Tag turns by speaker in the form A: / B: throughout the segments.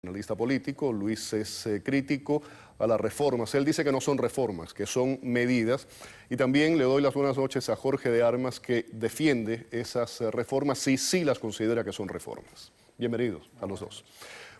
A: Analista político. Luis es crítico a las reformas. Él dice que no son reformas, que son medidas. Y también le doy las buenas noches a Jorge de Armas, que defiende esas reformas, sí las considera que son reformas. Bienvenidos a los dos.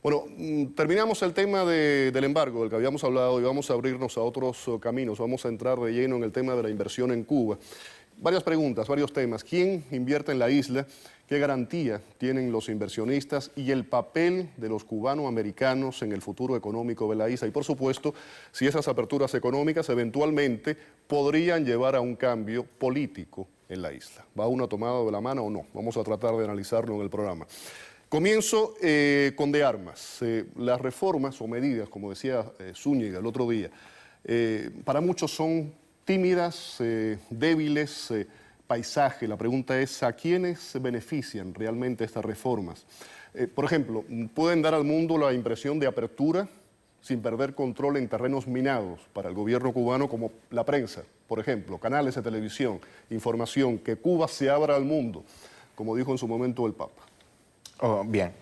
A: Bueno, terminamos el tema del embargo del que habíamos hablado y vamos a abrirnos a otros caminos. Vamos a entrar de lleno en el tema de la inversión en Cuba. Varias preguntas, varios temas. ¿Quién invierte en la isla? ¿Qué garantía tienen los inversionistas? Y el papel de los cubanoamericanos en el futuro económico de la isla. Y por supuesto, si esas aperturas económicas eventualmente podrían llevar a un cambio político en la isla. ¿Va uno tomado de la mano o no? Vamos a tratar de analizarlo en el programa. Comienzo con De Armas. Las reformas o medidas, como decía Zúñiga el otro día, para muchos son tímidas, débiles, paisaje. La pregunta es, ¿a quiénes benefician realmente estas reformas? Por ejemplo, pueden dar al mundo la impresión de apertura sin perder control en terrenos minados para el gobierno cubano, como la prensa, por ejemplo, canales de televisión, información, que Cuba se abra al mundo, como dijo en su momento el Papa.
B: Oh, bien.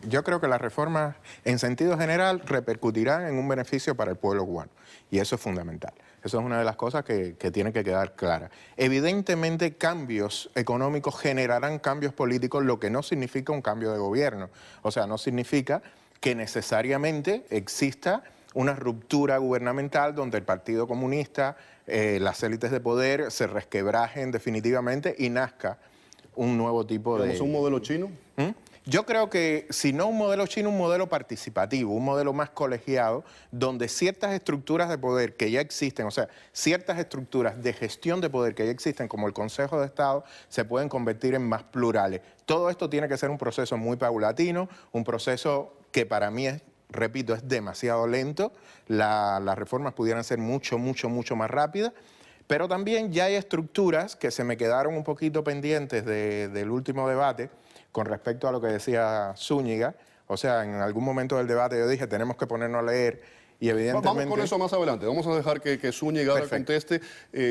B: Yo creo que las reformas, en sentido general, repercutirán en un beneficio para el pueblo cubano. Y eso es fundamental. Eso es una de las cosas que tiene que quedar clara. Evidentemente, cambios económicos generarán cambios políticos, lo que no significa un cambio de gobierno. O sea, no significa que necesariamente exista una ruptura gubernamental donde el Partido Comunista, las élites de poder se resquebrajen definitivamente y nazca un nuevo tipo de...
A: ¿Tenemos un modelo chino?
B: Yo creo que, si no un modelo chino, un modelo participativo, un modelo más colegiado, donde ciertas estructuras de poder que ya existen, o sea, ciertas estructuras de gestión de poder que ya existen, como el Consejo de Estado, se pueden convertir en más plurales. Todo esto tiene que ser un proceso muy paulatino, un proceso que para mí es, repito, es demasiado lento. Las reformas pudieran ser mucho más rápidas. Pero también ya hay estructuras que se me quedaron un poquito pendientes del último debate con respecto a lo que decía Zúñiga. O sea, en algún momento del debate yo dije, tenemos que ponernos a leer y evidentemente...
A: Vamos con eso más adelante. Vamos a dejar que Zúñiga ahora conteste.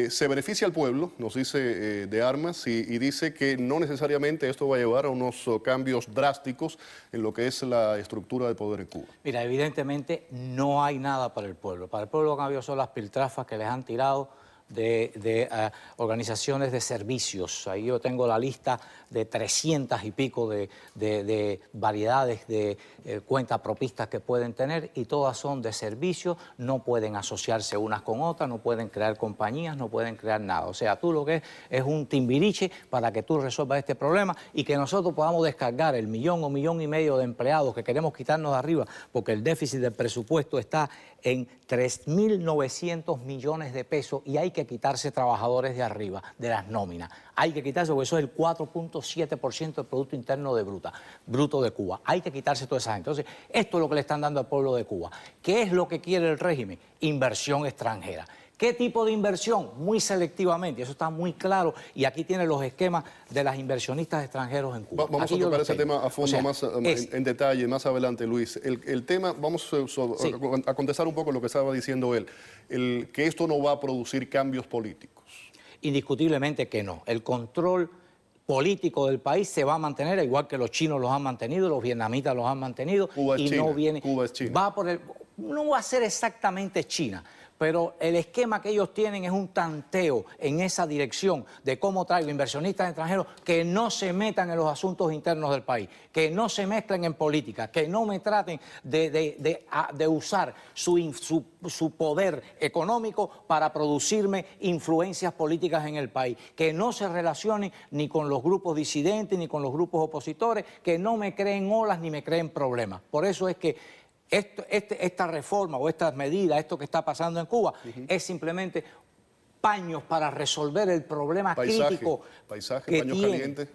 A: Se beneficia al pueblo, nos dice De Armas, y dice que no necesariamente esto va a llevar a unos cambios drásticos en lo que es la estructura de poder en Cuba.
C: Mira, evidentemente no hay nada para el pueblo. Para el pueblo lo que ha habido son las piltrafas que les han tirado de organizaciones de servicios. Ahí yo tengo la lista de 300 y pico de variedades de cuentapropistas que pueden tener, y todas son de servicios, no pueden asociarse unas con otras, no pueden crear compañías, no pueden crear nada. O sea, tú lo que es un timbiriche para que tú resuelvas este problema y que nosotros podamos descargar el 1 o 1,5 millones de empleados que queremos quitarnos de arriba, porque el déficit del presupuesto está en 3.900 millones de pesos y hay que quitarse trabajadores de arriba, de las nóminas. Hay que quitarse, porque eso es el 4.7% del Producto Interno Bruto de Cuba. Hay que quitarse toda esa gente. Entonces, esto es lo que le están dando al pueblo de Cuba. ¿Qué es lo que quiere el régimen? Inversión extranjera. ¿Qué tipo de inversión? Muy selectivamente, eso está muy claro, y aquí tiene los esquemas de las inversionistas extranjeros en Cuba.
A: Vamos a tocar ese tema a fondo, más en detalle, más adelante, Luis. El tema, vamos a contestar un poco lo que estaba diciendo él, que esto no va a producir cambios políticos.
C: Indiscutiblemente que no. El control político del país se va a mantener, igual que los chinos los han mantenido, los vietnamitas los han mantenido.
A: Cuba es
C: y
A: China.
C: No viene,
A: Cuba es China.
C: No va a ser exactamente China, pero el esquema que ellos tienen es un tanteo en esa dirección de cómo traigo inversionistas extranjeros que no se metan en los asuntos internos del país, que no se mezclen en política, que no me traten de usar su poder económico para producirme influencias políticas en el país, que no se relacionen ni con los grupos disidentes ni con los grupos opositores, que no me creen olas ni me creen problemas. Por eso es que esta reforma o estas medidas, esto que está pasando en Cuba, es simplemente paños para resolver el problema crítico que
A: paños
C: tiene.
A: Calientes.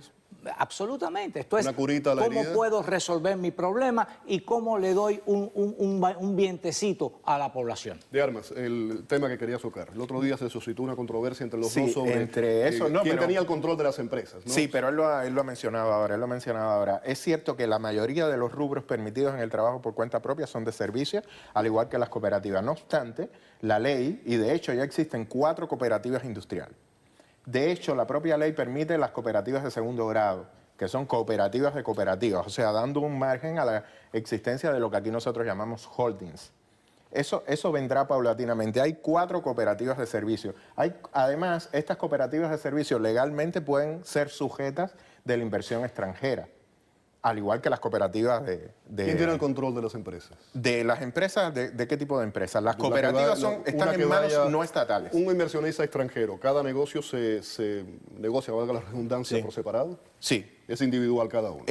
C: Absolutamente. Esto es
A: una curita a la
C: cómo
A: herida.
C: puedo resolver mi problema y cómo le doy un vientecito a la población.
A: De Armas, el tema que quería tocar. El otro día se suscitó una controversia entre los dos sobre quién tenía el control de las empresas, ¿no?
B: Sí, pero él lo ha mencionado ahora, Es cierto que la mayoría de los rubros permitidos en el trabajo por cuenta propia son de servicios, al igual que las cooperativas. No obstante, la ley, y de hecho ya existen 4 cooperativas industriales. De hecho, la propia ley permite las cooperativas de segundo grado, que son cooperativas de cooperativas, o sea, dando un margen a la existencia de lo que aquí nosotros llamamos holdings. Eso vendrá paulatinamente. Hay 4 cooperativas de servicio. Además, estas cooperativas de servicio legalmente pueden ser sujetas de la inversión extranjera, al igual que las cooperativas de
A: ¿Quién tiene el control de las empresas?
B: De las empresas, ¿de qué tipo de empresas? Las
A: La
B: cooperativas
A: que va-
B: están
A: una que
B: en manos
A: vaya
B: no estatales.
A: Un inversionista extranjero, ¿cada negocio se negocia, valga la redundancia,
B: Sí.
A: por separado?
B: Sí.
A: Es individual cada uno.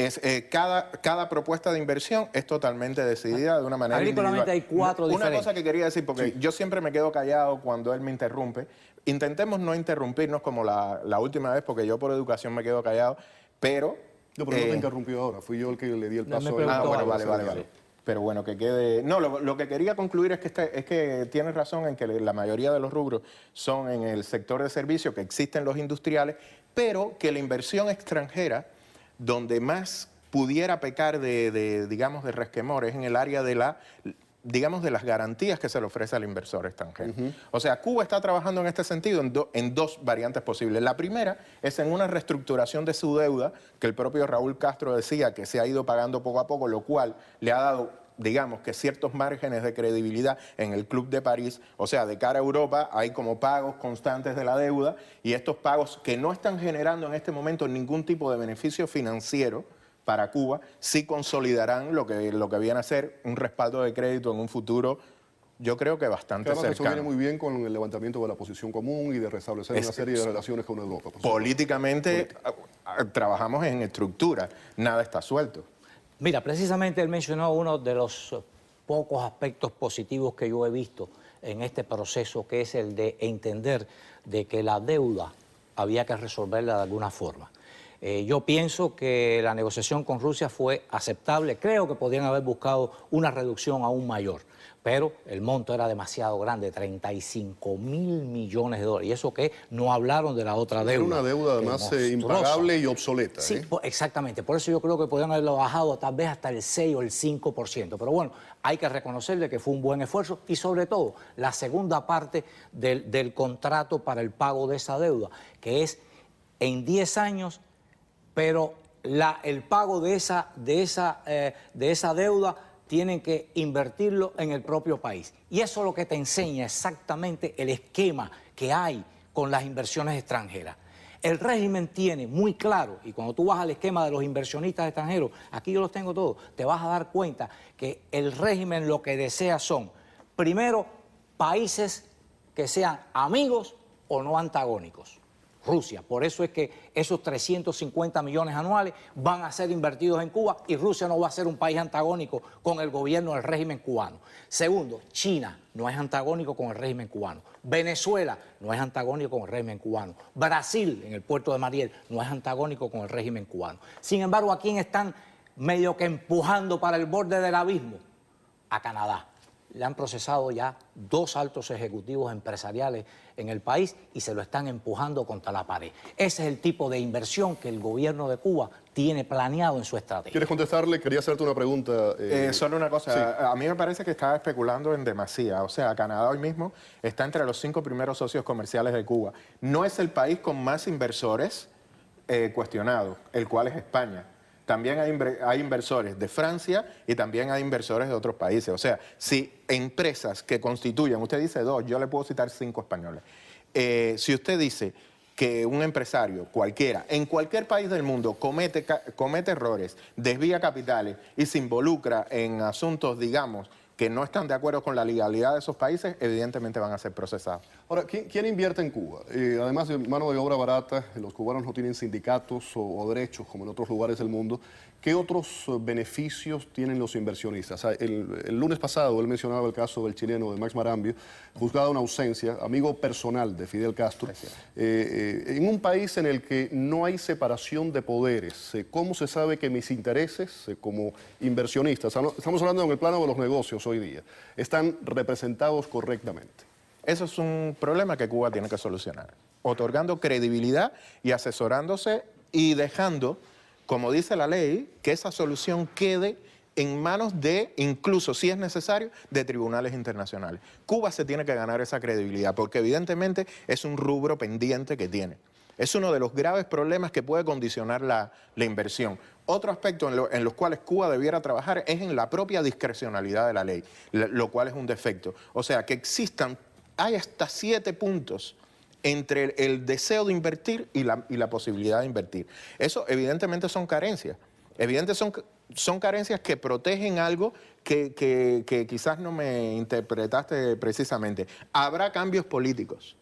B: Cada propuesta de inversión es totalmente decidida de una manera
C: Agrícolamente
B: individual.
C: hay 4
B: Una
C: diferentes.
B: cosa que quería decir, porque yo siempre me quedo callado cuando él me interrumpe. Intentemos no interrumpirnos como la última vez, porque yo por educación me quedo callado, pero...
A: No, pero no te interrumpí ahora, fui yo el que le di el
C: Me
A: paso. a él.
C: preguntó
B: bueno,
C: algo,
B: vale. Pero bueno, que quede... No, lo que quería concluir es que tienes razón en que la mayoría de los rubros son en el sector de servicio, que existen los industriales, pero que la inversión extranjera, donde más pudiera pecar digamos, de resquemor, es en el área de de las garantías que se le ofrece al inversor extranjero. O sea, Cuba está trabajando en este sentido en 2 variantes posibles. La primera es en una reestructuración de su deuda, que el propio Raúl Castro decía que se ha ido pagando poco a poco, lo cual le ha dado, digamos, que ciertos márgenes de credibilidad en el Club de París. O sea, de cara a Europa hay como pagos constantes de la deuda, y estos pagos que no están generando en este momento ningún tipo de beneficio financiero para Cuba, sí consolidarán lo que viene a ser un respaldo de crédito en un futuro, yo creo que bastante
A: Además, eso viene
B: cercano.
A: muy bien con el levantamiento de la posición común y de restablecer una serie de relaciones con Europa. por supuesto.
B: Políticamente trabajamos en estructura, nada está suelto.
C: Mira, precisamente él mencionó uno de los pocos aspectos positivos que yo he visto en este proceso, que es el de entender de que la deuda había que resolverla de alguna forma. Yo pienso que la negociación con Rusia fue aceptable. Creo que podían haber buscado una reducción aún mayor, pero el monto era demasiado grande, 35.000 millones de dólares. Y eso que no hablaron de la otra deuda.
A: Era una deuda
C: que
A: además
C: monstruosa.
A: impagable y obsoleta.
C: Sí, exactamente. Por eso yo creo que podrían haberlo bajado tal vez hasta el 6 o el 5%. Pero bueno, hay que reconocerle que fue un buen esfuerzo, y sobre todo la segunda parte del contrato para el pago de esa deuda, que es en 10 años, pero el pago de esa deuda tienen que invertirlo en el propio país. Y eso es lo que te enseña exactamente el esquema que hay con las inversiones extranjeras. El régimen tiene muy claro, y cuando tú vas al esquema de los inversionistas extranjeros, aquí yo los tengo todos, te vas a dar cuenta que el régimen lo que desea son, primero, países que sean amigos o no antagónicos. Rusia, por eso es que esos 350 millones anuales van a ser invertidos en Cuba, y Rusia no va a ser un país antagónico con el gobierno del régimen cubano. Segundo, China no es antagónico con el régimen cubano. Venezuela no es antagónico con el régimen cubano. Brasil, en el puerto de Mariel, no es antagónico con el régimen cubano. Sin embargo, ¿a quién están medio que empujando para el borde del abismo? A Canadá. Le han procesado ya 2 altos ejecutivos empresariales en el país y se lo están empujando contra la pared. Ese es el tipo de inversión que el gobierno de Cuba tiene planeado en su estrategia.
A: ¿Quieres contestarle? Quería hacerte una pregunta.
B: Solo una cosa,
A: sí.
B: a mí me parece que está especulando en demasía. O sea, Canadá hoy mismo está entre los 5 primeros socios comerciales de Cuba. No es el país con más inversores cuestionados, el cual es España. También hay inversores de Francia y también hay inversores de otros países. O sea, si empresas que constituyen, usted dice 2, yo le puedo citar 5 españoles. Si usted dice que un empresario cualquiera, en cualquier país del mundo, comete errores, desvía capitales y se involucra en asuntos, digamos, que no están de acuerdo con la legalidad de esos países, evidentemente van a ser procesados.
A: Ahora, ¿quién invierte en Cuba? Además de mano de obra barata, los cubanos no tienen sindicatos o derechos como en otros lugares del mundo. ¿Qué otros beneficios tienen los inversionistas? O sea, el lunes pasado él mencionaba el caso del chileno de Max Marambio, juzgado en ausencia, amigo personal de Fidel Castro, en un país en el que no hay separación de poderes. ¿Cómo se sabe que mis intereses como inversionistas, estamos hablando en el plano de los negocios hoy día, están representados correctamente?
B: Eso es un problema que Cuba tiene que solucionar, otorgando credibilidad y asesorándose y dejando, como dice la ley, que esa solución quede en manos de, incluso si es necesario, de tribunales internacionales. Cuba se tiene que ganar esa credibilidad porque evidentemente es un rubro pendiente que tiene. Es uno de los graves problemas que puede condicionar la inversión. Otro aspecto en los cuales Cuba debiera trabajar es en la propia discrecionalidad de la ley, lo cual es un defecto. O sea, que hay hasta 7 puntos entre el deseo de invertir y la posibilidad de invertir. Eso evidentemente son carencias. Son carencias que protegen algo que quizás no me interpretaste precisamente. Habrá cambios políticos.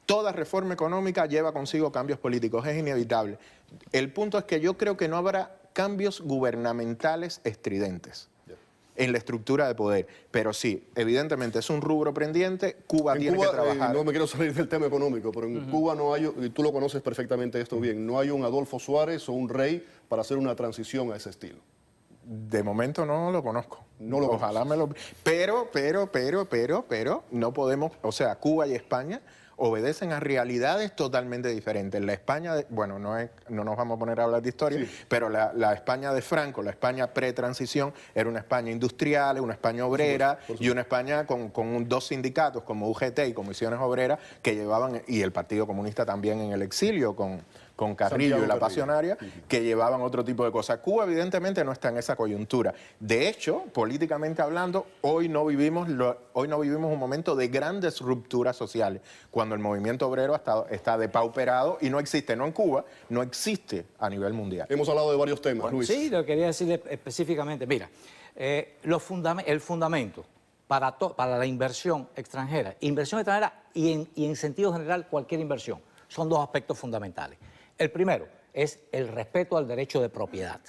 B: Toda reforma económica lleva consigo cambios políticos, es inevitable. El punto es que yo creo que no habrá cambios gubernamentales estridentes en la estructura de poder. Pero sí, evidentemente es un rubro pendiente, Cuba tiene que trabajar.
A: No me quiero salir del tema económico, pero en Cuba no hay, y tú lo conoces perfectamente esto bien, no hay un Adolfo Suárez o un rey para hacer una transición a ese estilo.
B: De momento no lo conozco.
A: Ojalá
B: me lo... Pero, no podemos, o sea, Cuba y España obedecen a realidades totalmente diferentes. La España, bueno, no nos vamos a poner a hablar de historia, sí, pero la España de Franco, la España pre-transición, era una España industrial, una España obrera, y una España con 2 sindicatos como UGT y Comisiones Obreras que llevaban, y el Partido Comunista también en el exilio con Carrillo
A: Santiago
B: y la Pasionaria, que llevaban otro tipo de cosas. Cuba evidentemente no está en esa coyuntura. De hecho, políticamente hablando, hoy no vivimos un momento de grandes rupturas sociales, cuando el movimiento obrero está depauperado y no existe, no en Cuba, no existe a nivel mundial.
A: Hemos hablado de varios temas,
C: Bueno,
A: Luis.
C: sí, lo quería decirle específicamente. Mira, el fundamento para la inversión extranjera y en sentido general cualquier inversión, son 2 aspectos fundamentales. El primero es el respeto al derecho de propiedad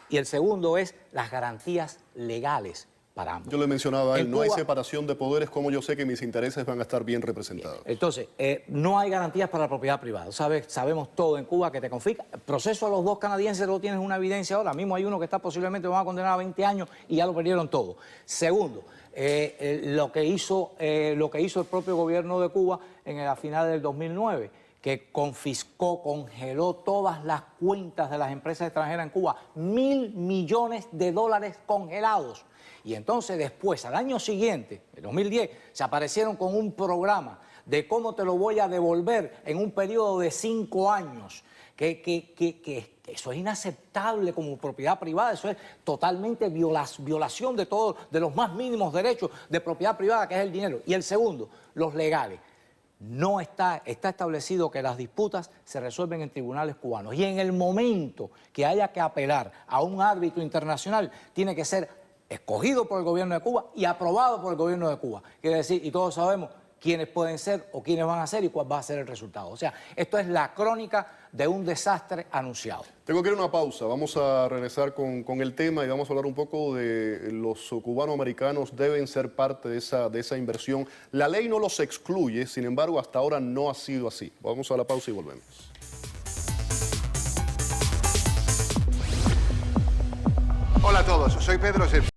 C: y el segundo es las garantías legales para ambos.
A: Yo le mencionaba a él, no hay separación de poderes, como yo sé que mis intereses van a estar bien representados.
C: Entonces, no hay garantías para la propiedad privada. Sabemos todo en Cuba que te confisca. El proceso a los 2 canadienses lo tienes una evidencia ahora. Mismo hay uno que está posiblemente lo van a condenar a 20 años y ya lo perdieron todo. Segundo, lo que hizo el propio gobierno de Cuba a finales del 2009, que congeló todas las cuentas de las empresas extranjeras en Cuba, $1.000 millones congelados. Y entonces después, al año siguiente, en 2010, se aparecieron con un programa de cómo te lo voy a devolver en un periodo de 5 años, que eso es inaceptable como propiedad privada, eso es totalmente violación de los más mínimos derechos de propiedad privada, que es el dinero. Y el segundo, los legales. No está establecido que las disputas se resuelven en tribunales cubanos y en el momento que haya que apelar a un árbitro internacional tiene que ser escogido por el gobierno de Cuba y aprobado por el gobierno de Cuba. Quiere decir, y todos sabemos quiénes pueden ser o quiénes van a ser y cuál va a ser el resultado. O sea, esto es la crónica de un desastre anunciado.
A: Tengo que ir a una pausa, vamos a regresar con el tema y vamos a hablar un poco de los cubanoamericanos deben ser parte de esa inversión. La ley no los excluye, sin embargo, hasta ahora no ha sido así. Vamos a la pausa y volvemos.
D: Hola a todos, soy Pedro Sepsi.